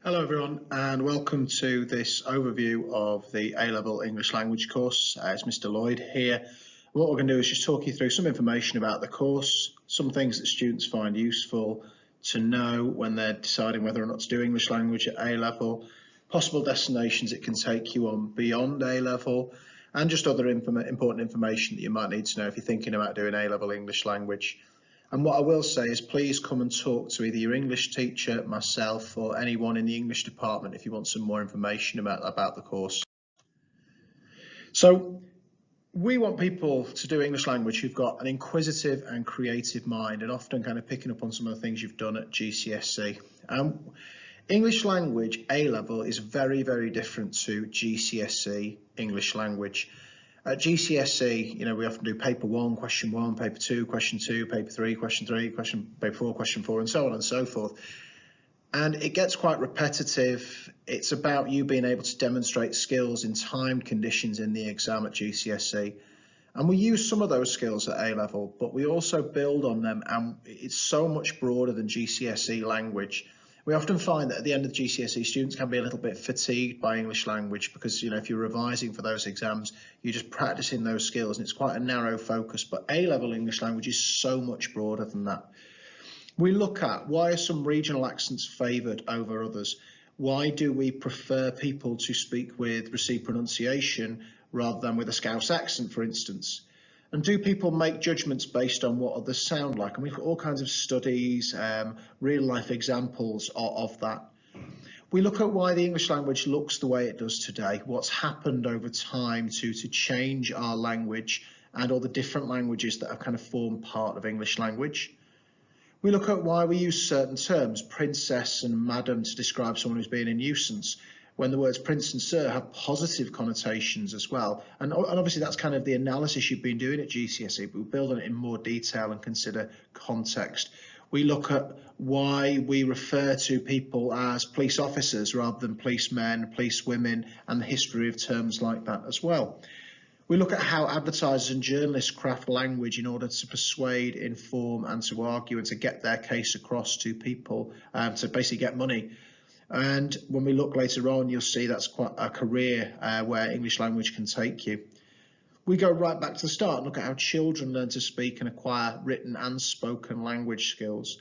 Hello everyone and welcome to this overview of the A-Level English Language course. It's Mr. Lloyd here. What we're going to do is just talk you through some information about the course, some things that students find useful to know when they're deciding whether or not to do English language at A-Level, possible destinations it can take you on beyond A-Level, and just other important information that you might need to know if you're thinking about doing A-Level English language. And what I will say is please come and talk to either your English teacher, myself, or anyone in the English department if you want some more information about the course. So we want people to do English language who've got an inquisitive and creative mind and often kind of picking up on some of the things you've done at GCSE. English language A-Level is very, very different to GCSE English language. At GCSE, we often do paper 1, question 1, paper 2, question 2, paper 3, question 3, paper 4, question 4, and so on and so forth. And it gets quite repetitive. It's about you being able to demonstrate skills in timed conditions in the exam at GCSE. And we use some of those skills at A-Level, but we also build on them, and it's so much broader than GCSE language. We often find that at the end of the GCSE, students can be a little bit fatigued by English language because, if you're revising for those exams, you're just practicing those skills and it's quite a narrow focus. But A-Level English language is so much broader than that. We look at why are some regional accents favoured over others? Why do we prefer people to speak with received pronunciation rather than with a Scouse accent, for instance? And do people make judgments based on what others sound like? And we've got all kinds of studies, real life examples of that. We look at why the English language looks the way it does today, what's happened over time to change our language and all the different languages that have kind of formed part of English language. We look at why we use certain terms, princess and madam, to describe someone who's being a nuisance, when the words prince and sir have positive connotations as well. And obviously that's kind of the analysis you've been doing at GCSE, but we build on it in more detail and consider context. We look at why we refer to people as police officers rather than policemen, policewomen, and the history of terms like that as well. We look at how advertisers and journalists craft language in order to persuade, inform, and to argue and to get their case across to people, to basically get money. And when we look later on, you'll see that's quite a career where English language can take you. We go right back to the start and look at how children learn to speak and acquire written and spoken language skills.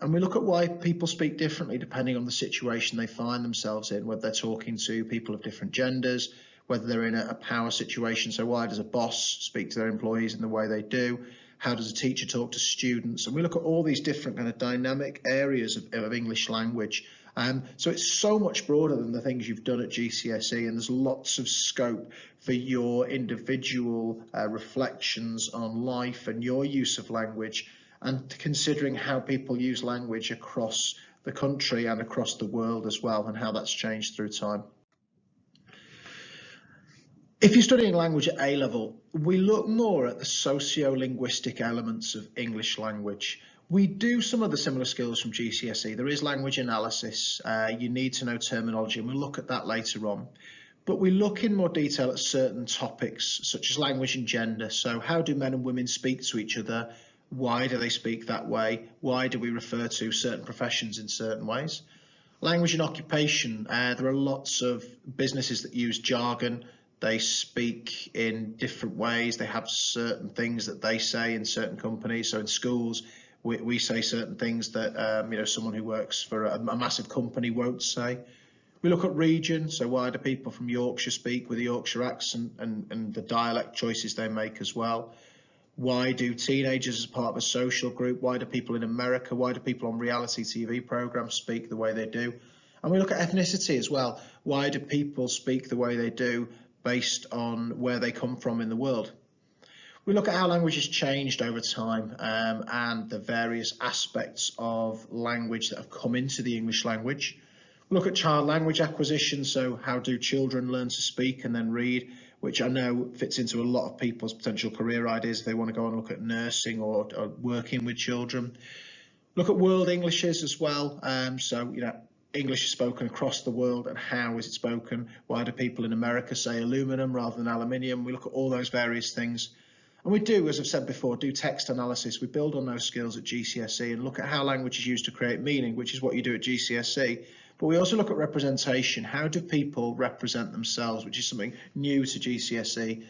And we look at why people speak differently depending on the situation they find themselves in, whether they're talking to people of different genders, whether they're in a power situation. So why does a boss speak to their employees in the way they do? How does a teacher talk to students? And we look at all these different kind of dynamic areas of English language. So it's so much broader than the things you've done at GCSE, and there's lots of scope for your individual reflections on life and your use of language, and considering how people use language across the country and across the world as well, and how that's changed through time. If you're studying language at A-Level, we look more at the socio-linguistic elements of English language. We do some of the similar skills from GCSE. There is language analysis. You need to know terminology, and we'll look at that later on. But we look in more detail at certain topics, such as language and gender. So how do men and women speak to each other? Why do they speak that way? Why do we refer to certain professions in certain ways? Language and occupation. There are lots of businesses that use jargon. They speak in different ways. They have certain things that they say in certain companies. So in schools, we say certain things that someone who works for a massive company won't say. We look at region. So why do people from Yorkshire speak with a Yorkshire accent, and the dialect choices they make as well? Why do teenagers, as part of a social group, why do people in America, why do people on reality TV programs speak the way they do? And we look at ethnicity as well. Why do people speak the way they do based on where they come from in the world? We look at how language has changed over time, and the various aspects of language that have come into the English language. We look at child language acquisition, so how do children learn to speak and then read, which I know fits into a lot of people's potential career ideas if they want to go and look at nursing or working with children. Look at world Englishes as well, English is spoken across the world, and how is it spoken? Why do people in America say aluminum rather than aluminium? We look at all those various things. And we do, as I've said before, do text analysis. We build on those skills at GCSE and look at how language is used to create meaning, which is what you do at GCSE. But we also look at representation. How do people represent themselves, which is something new to GCSE.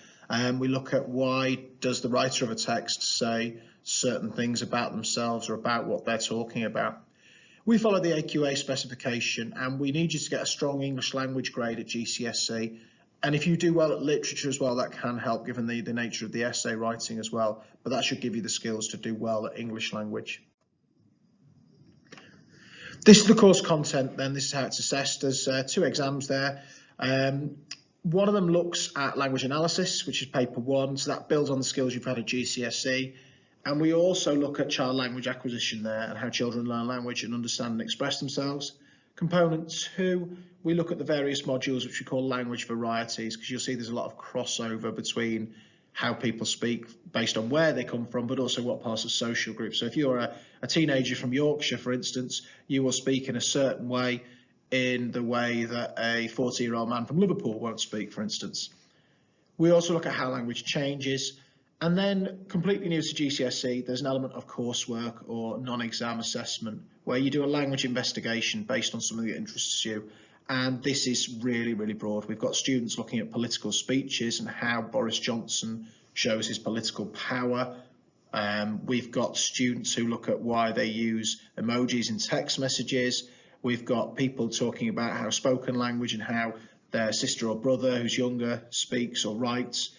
We look at why does the writer of a text say certain things about themselves or about what they're talking about. We follow the AQA specification, and we need you to get a strong English language grade at GCSE. And if you do well at literature as well, that can help given the nature of the essay writing as well. But that should give you the skills to do well at English language. This is the course content then. This is how it's assessed. There's 2 exams there. One of them looks at language analysis, which is paper 1. So that builds on the skills you've had at GCSE. And we also look at child language acquisition there and how children learn language and understand and express themselves. Component 2, we look at the various modules which we call language varieties, because you'll see there's a lot of crossover between how people speak based on where they come from, but also what parts of social groups. So if you're a teenager from Yorkshire, for instance, you will speak in a certain way in the way that a 40-year-old man from Liverpool won't speak, for instance. We also look at how language changes. And then, completely new to GCSE, there's an element of coursework or non-exam assessment where you do a language investigation based on something that interests you. And this is really, really broad. We've got students looking at political speeches and how Boris Johnson shows his political power. We've got students who look at why they use emojis in text messages. We've got people talking about how spoken language and how their sister or brother who's younger speaks or writes.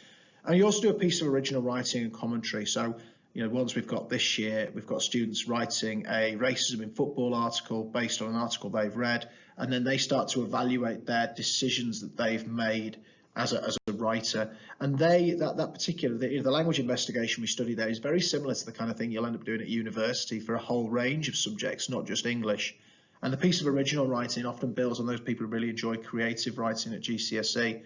And you also do a piece of original writing and commentary. So, ones we've got this year, we've got students writing a racism in football article based on an article they've read, and then they start to evaluate their decisions that they've made as a writer. And that particular, the language investigation we study there is very similar to the kind of thing you'll end up doing at university for a whole range of subjects, not just English. And the piece of original writing often builds on those people who really enjoy creative writing at GCSE.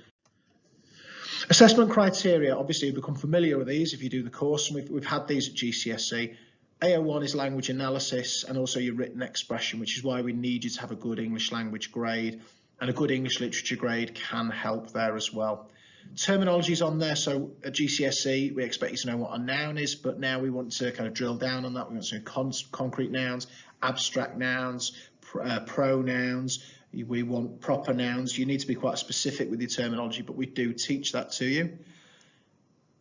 Assessment criteria, obviously you become familiar with these if you do the course, and we've had these at GCSE. AO1 is language analysis and also your written expression, which is why we need you to have a good English language grade, and a good English literature grade can help there as well. Terminology is on there, so at GCSE we expect you to know what a noun is, but now we want to kind of drill down on that. We want to know concrete nouns, abstract nouns, pronouns. We want proper nouns. You need to be quite specific with your terminology, but we do teach that to you.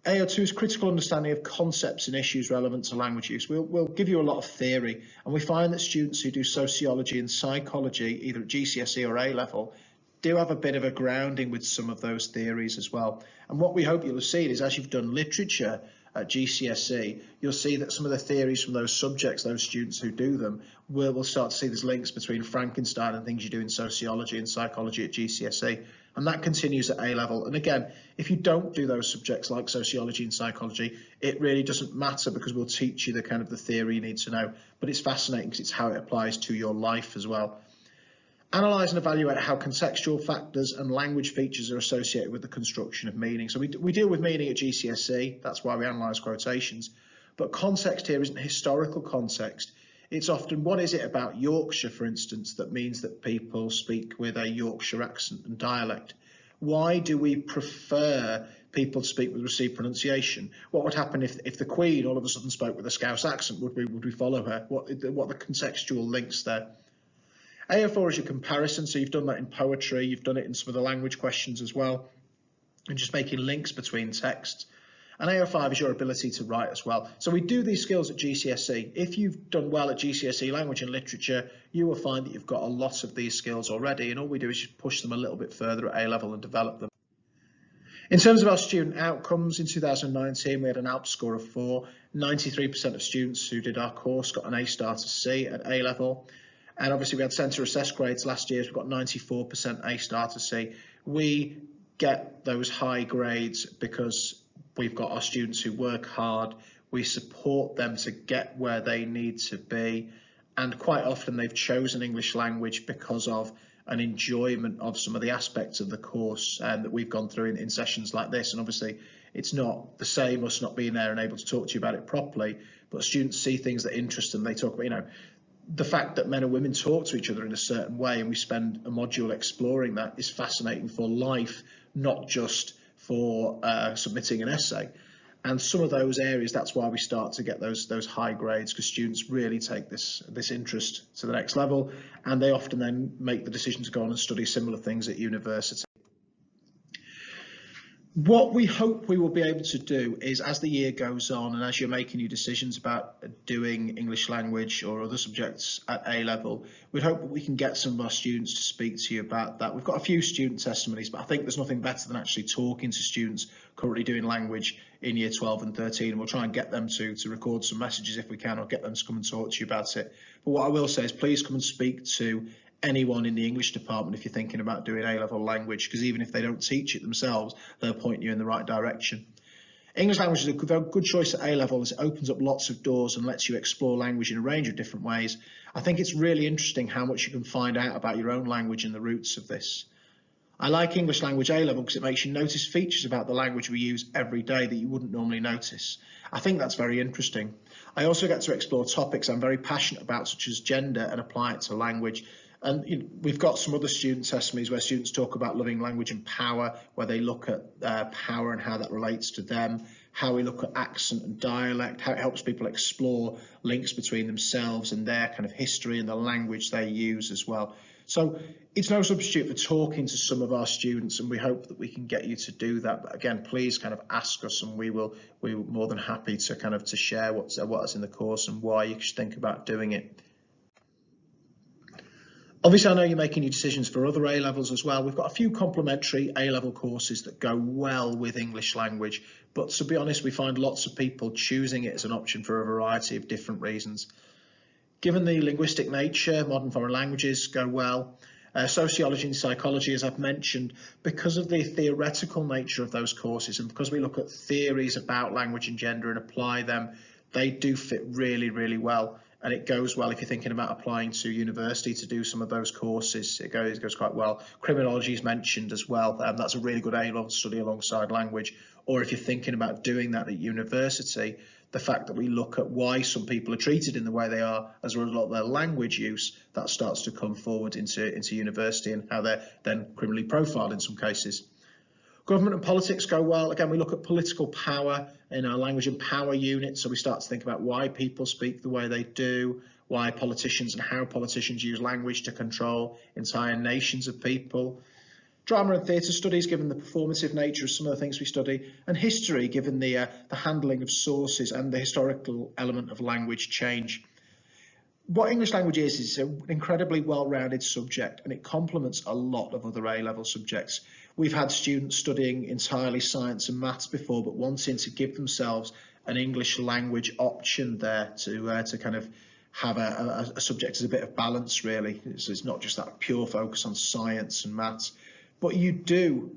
AO2 is critical understanding of concepts and issues relevant to language use. We'll give you a lot of theory, and we find that students who do sociology and psychology, either at GCSE or A level, do have a bit of a grounding with some of those theories as well. And what we hope you'll have seen is, as you've done literature at GCSE, you'll see that some of the theories from those subjects, those students who do them, will start to see there's links between Frankenstein and things you do in sociology and psychology at GCSE. And that continues at A level. And again, if you don't do those subjects like sociology and psychology, it really doesn't matter, because we'll teach you the kind of the theory you need to know. But it's fascinating because it's how it applies to your life as well. Analyse and evaluate how contextual factors and language features are associated with the construction of meaning. So we deal with meaning at GCSE, that's why we analyse quotations. But context here isn't historical context. It's often, what is it about Yorkshire, for instance, that means that people speak with a Yorkshire accent and dialect? Why do we prefer people to speak with received pronunciation? What would happen if the Queen all of a sudden spoke with a Scouse accent? Would we follow her? What are the contextual links there? AO4 is your comparison, so you've done that in poetry, you've done it in some of the language questions as well, and just making links between texts. And AO5 is your ability to write as well. So we do these skills at GCSE. If you've done well at GCSE language and literature, you will find that you've got a lot of these skills already, and all we do is just push them a little bit further at A level and develop them. In terms of our student outcomes, in 2019 we had an ALP score of 4. 93% of students who did our course got an A star to C at A level. And obviously we had centre assessed grades last year, so we've got 94% A star to C. We get those high grades because we've got our students who work hard, we support them to get where they need to be, and quite often they've chosen English language because of an enjoyment of some of the aspects of the course that we've gone through in sessions like this. And obviously it's not the same us not being there and able to talk to you about it properly, but students see things that interest them. They talk about, the fact that men and women talk to each other in a certain way, and we spend a module exploring that, is fascinating for life, not just for submitting an essay. And some of those areas, that's why we start to get those high grades, because students really take this interest to the next level, and they often then make the decision to go on and study similar things at university. What we hope we will be able to do is, as the year goes on and as you're making your decisions about doing English language or other subjects at A level, we'd hope that we can get some of our students to speak to you about that. We've got a few student testimonies, but I think there's nothing better than actually talking to students currently doing language in year 12 and 13. And we'll try and get them to record some messages if we can, or get them to come and talk to you about it. But what I will say is, please come and speak to anyone in the English department if you're thinking about doing A-level language, because even if they don't teach it themselves, they'll point you in the right direction. English language is a good choice at A-level, as it opens up lots of doors and lets you explore language in a range of different ways. I think it's really interesting how much you can find out about your own language and the roots of this. I like English language A-level because it makes you notice features about the language we use every day that you wouldn't normally notice. I think that's very interesting. I also get to explore topics I'm very passionate about, such as gender, and apply it to language. And we've got some other student testimonies where students talk about loving language and power, where they look at power and how that relates to them, how we look at accent and dialect, how it helps people explore links between themselves and their kind of history and the language they use as well. So it's no substitute for talking to some of our students, and we hope that we can get you to do that. But again, please kind of ask us, and we're more than happy to kind of to share what's in the course and why you should think about doing it. Obviously, I know you're making your decisions for other A-levels as well. We've got a few complementary A-level courses that go well with English language, but to be honest, we find lots of people choosing it as an option for a variety of different reasons. Given the linguistic nature, modern foreign languages go well. Sociology and psychology, as I've mentioned, because of the theoretical nature of those courses, and because we look at theories about language and gender and apply them, they do fit really, really well. And it goes well if you're thinking about applying to university to do some of those courses. It goes quite well. Criminology is mentioned as well. That's a really good A-level study alongside language. Or if you're thinking about doing that at university, the fact that we look at why some people are treated in the way they are as a result of their language use, that starts to come forward into university, and how they're then criminally profiled in some cases. Government and politics go well. Again, we look at political power in our language and power unit. So we start to think about why people speak the way they do, why politicians and how politicians use language to control entire nations of people. Drama and theatre studies, given the performative nature of some of the things we study, and history, given the handling of sources and the historical element of language change. What English language is an incredibly well-rounded subject, and it complements a lot of other A-level subjects. We've had students studying entirely science and maths before, but wanting to give themselves an English language option there to kind of have a subject as a bit of balance, really. So it's not just that pure focus on science and maths, but you do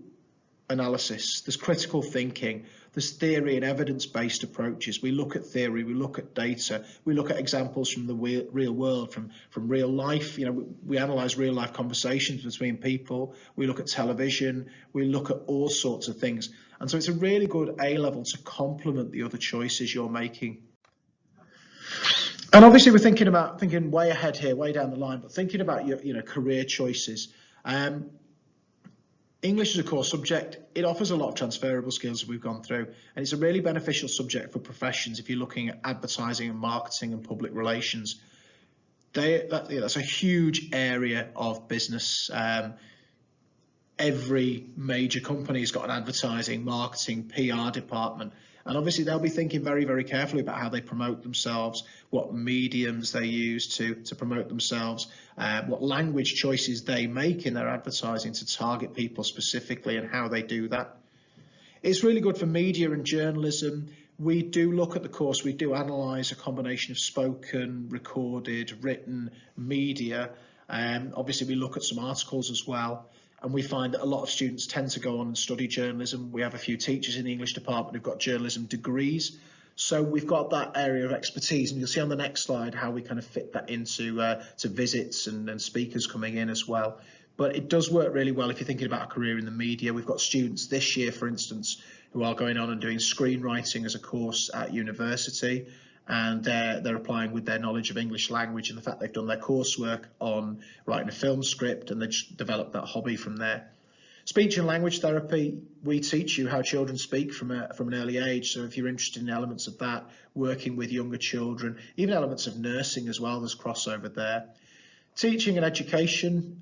analysis, there's critical thinking, there's theory and evidence-based approaches. We look at theory, we look at data, we look at examples from the real world, from real life. We analyse real life conversations between people, we look at television, we look at all sorts of things. And so it's a really good A-level to complement the other choices you're making. And obviously we're thinking way ahead here, way down the line, but thinking about your career choices. English is a core subject. It offers a lot of transferable skills that we've gone through, and it's a really beneficial subject for professions if you're looking at advertising and marketing and public relations. That's a huge area of business. Every major company's got an advertising, marketing, PR department. And obviously they'll be thinking very, very carefully about how they promote themselves, what mediums they use to promote themselves, what language choices they make in their advertising to target people specifically, and how they do that. It's really good for media and journalism. We do look at the course, we do analyse a combination of spoken, recorded, written media. Obviously we look at some articles as well. And we find that a lot of students tend to go on and study journalism. We have a few teachers in the English department who've got journalism degrees. So we've got that area of expertise, and you'll see on the next slide how we kind of fit that into to visits and speakers coming in as well. But it does work really well if you're thinking about a career in the media. We've got students this year, for instance, who are going on and doing screenwriting as a course at university. And they're applying with their knowledge of English language and the fact they've done their coursework on writing a film script, and they just developed that hobby from there. Speech and language therapy, we teach you how children speak from an early age. So if you're interested in elements of that, working with younger children, even elements of nursing as well, there's crossover there. Teaching and education,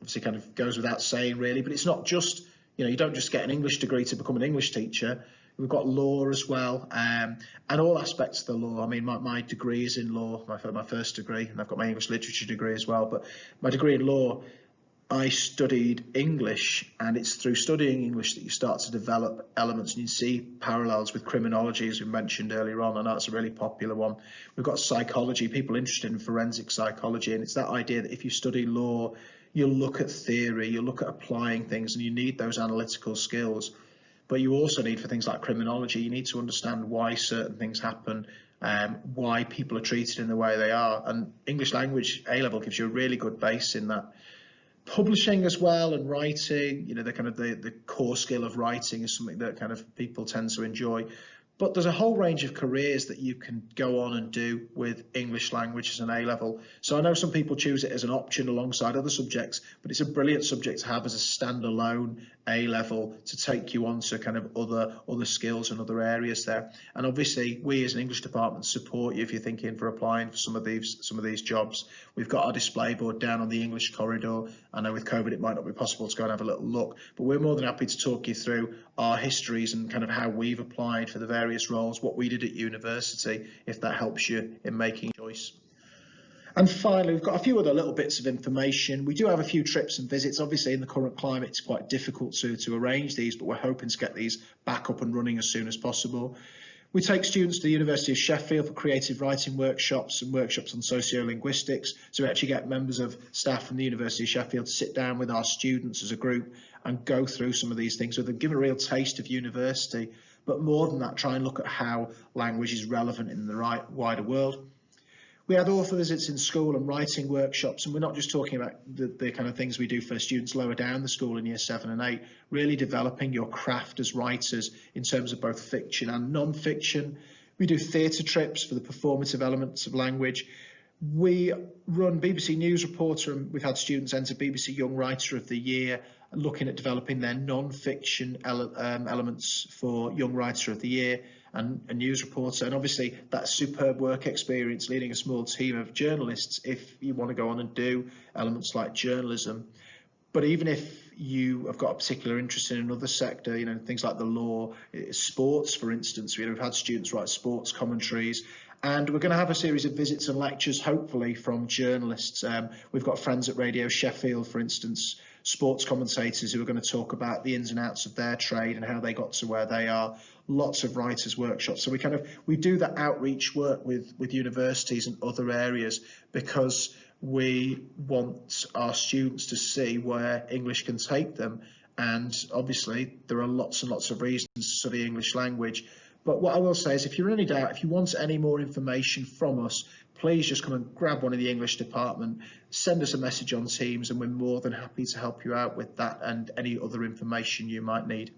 obviously kind of goes without saying really, but it's not just, you don't just get an English degree to become an English teacher. We've got law as well, and all aspects of the law. I mean, my degree is in law, my first degree, and I've got my English literature degree as well, but my degree in law, I studied English, and it's through studying English that you start to develop elements, and you see parallels with criminology, as we mentioned earlier on. I know it's a really popular one. We've got psychology, people interested in forensic psychology, and it's that idea that if you study law, you'll look at theory, you'll look at applying things, and you need those analytical skills. But you also need, for things like criminology, you need to understand why certain things happen, why people are treated in the way they are. And English language A-level gives you a really good base in that. Publishing as well, and writing, the core skill of writing is something that kind of people tend to enjoy. But there's a whole range of careers that you can go on and do with English language as an A-level. So I know some people choose it as an option alongside other subjects, but it's a brilliant subject to have as a standalone A-level to take you on to kind of other skills and other areas there. And obviously, we as an English department support you if you're thinking for applying for some of these jobs. We've got our display board down on the English corridor. I know with COVID it might not be possible to go and have a little look, but we're more than happy to talk you through our histories and kind of how we've applied for the various roles, what we did at university, if that helps you in making a choice. And finally, we've got a few other little bits of information. We do have a few trips and visits. Obviously, in the current climate, it's quite difficult to arrange these, but we're hoping to get these back up and running as soon as possible. We take students to the University of Sheffield for creative writing workshops and workshops on sociolinguistics. So we actually get members of staff from the University of Sheffield to sit down with our students as a group and go through some of these things with them, give a real taste of university, but more than that, try and look at how language is relevant in the wider world. We had author visits in school and writing workshops, and we're not just talking about the kind of things we do for students lower down the school in year 7 and 8, really developing your craft as writers in terms of both fiction and non-fiction. We do theatre trips for the performative elements of language. We run BBC News Reporter, and we've had students enter BBC Young Writer of the Year, looking at developing their non-fiction elements for Young Writer of the Year and a news reporter. And obviously that superb work experience leading a small team of journalists if you want to go on and do elements like journalism. But even if you have got a particular interest in another sector, things like the law, sports, for instance, we've had students write sports commentaries. And we're going to have a series of visits and lectures, hopefully, from journalists. We've got friends at Radio Sheffield, for instance, sports commentators who are going to talk about the ins and outs of their trade and how they got to where they are. Lots of writers' workshops. So we do that outreach work with universities and other areas because we want our students to see where English can take them. And obviously, there are lots and lots of reasons to study English language. But what I will say is, if you're in any doubt, if you want any more information from us, please just come and grab one of the English department, send us a message on Teams, and we're more than happy to help you out with that and any other information you might need.